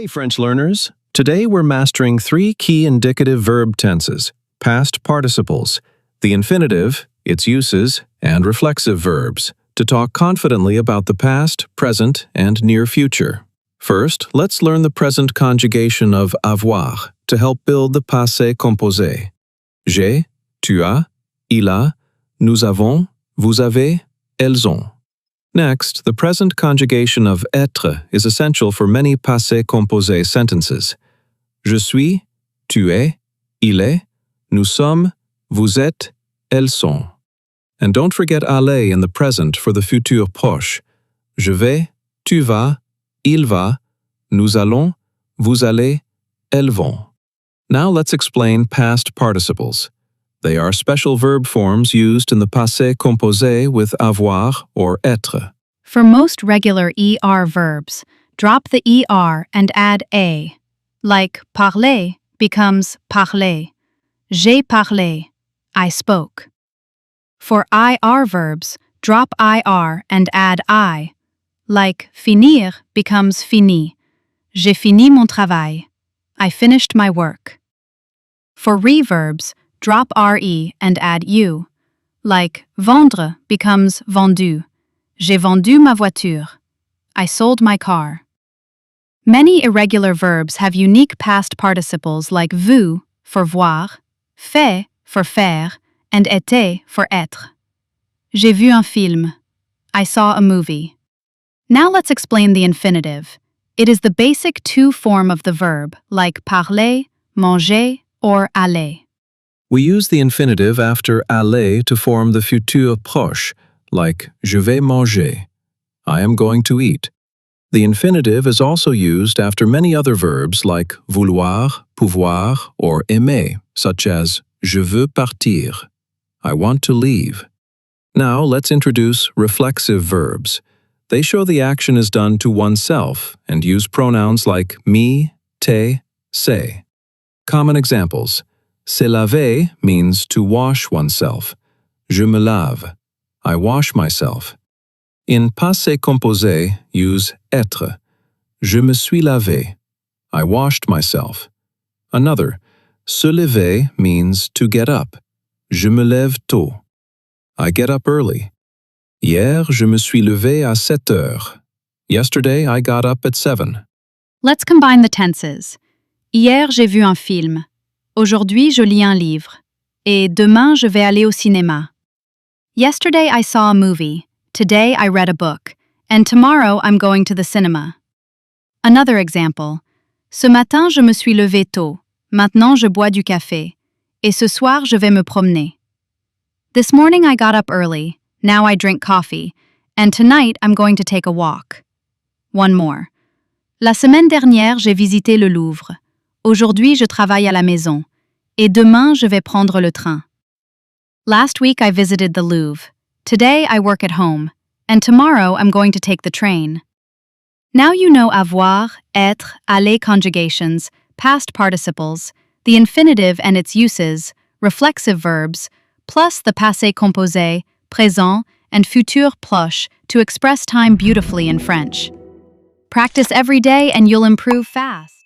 Hey French learners! Today we're mastering 3 key indicative verb tenses, past participles, the infinitive, its uses, and reflexive verbs, to talk confidently about the past, present, and near future. First, let's learn the present conjugation of avoir to help build the Passé Composé. J'ai, tu as, il a, nous avons, vous avez, elles ont. Next, the present conjugation of être is essential for many Passé Composé sentences. Je suis, tu es, il est, nous sommes, vous êtes, elles sont. And don't forget aller in the present for the Futur Proche. Je vais, tu vas, il va, nous allons, vous allez, elles vont. Now let's explain past participles. They are special verb forms used in the Passé Composé with avoir or être. For most regular ER verbs, drop the ER and add A. Like parler becomes parler. J'ai parlé, I spoke. For IR verbs, drop IR and add I. Like finir becomes fini. J'ai fini mon travail. I finished my work. For reverbs, drop RE and add U. Like vendre becomes vendu. J'ai vendu ma voiture. I sold my car. Many irregular verbs have unique past participles like vu for voir, fait for faire, and été for être. J'ai vu un film. I saw a movie. Now let's explain the infinitive. It is the basic to form of the verb, like parler, manger, or aller. We use the infinitive after aller to form the Futur Proche, like je vais manger, I am going to eat. The infinitive is also used after many other verbs like vouloir, pouvoir, or aimer, such as je veux partir, I want to leave. Now let's introduce reflexive verbs. They show the action is done to oneself and use pronouns like me, te, se. Common examples. Se laver means to wash oneself. Je me lave, I wash myself. In Passé Composé, use être. Je me suis lavé, I washed myself. Another, se lever means to get up. Je me lève tôt, I get up early. Hier, je me suis levé à 7 heures. Yesterday, I got up at 7. Let's combine the tenses. Hier, j'ai vu un film. Aujourd'hui, je lis un livre. Et demain, je vais aller au cinéma. Yesterday, I saw a movie. Today, I read a book. And tomorrow, I'm going to the cinema. Another example. Ce matin, je me suis levé tôt. Maintenant, je bois du café. Et ce soir, je vais me promener. This morning, I got up early. Now I drink coffee. And tonight, I'm going to take a walk. One more. La semaine dernière, j'ai visité le Louvre. Aujourd'hui, je travaille à la maison. Et demain, je vais prendre le train. Last week, I visited the Louvre. Today, I work at home. And tomorrow, I'm going to take the train. Now you know avoir, être, aller conjugations, past participles, the infinitive and its uses, reflexive verbs, plus the passé composé, présent, and futur proche to express time beautifully in French. Practice every day and you'll improve fast.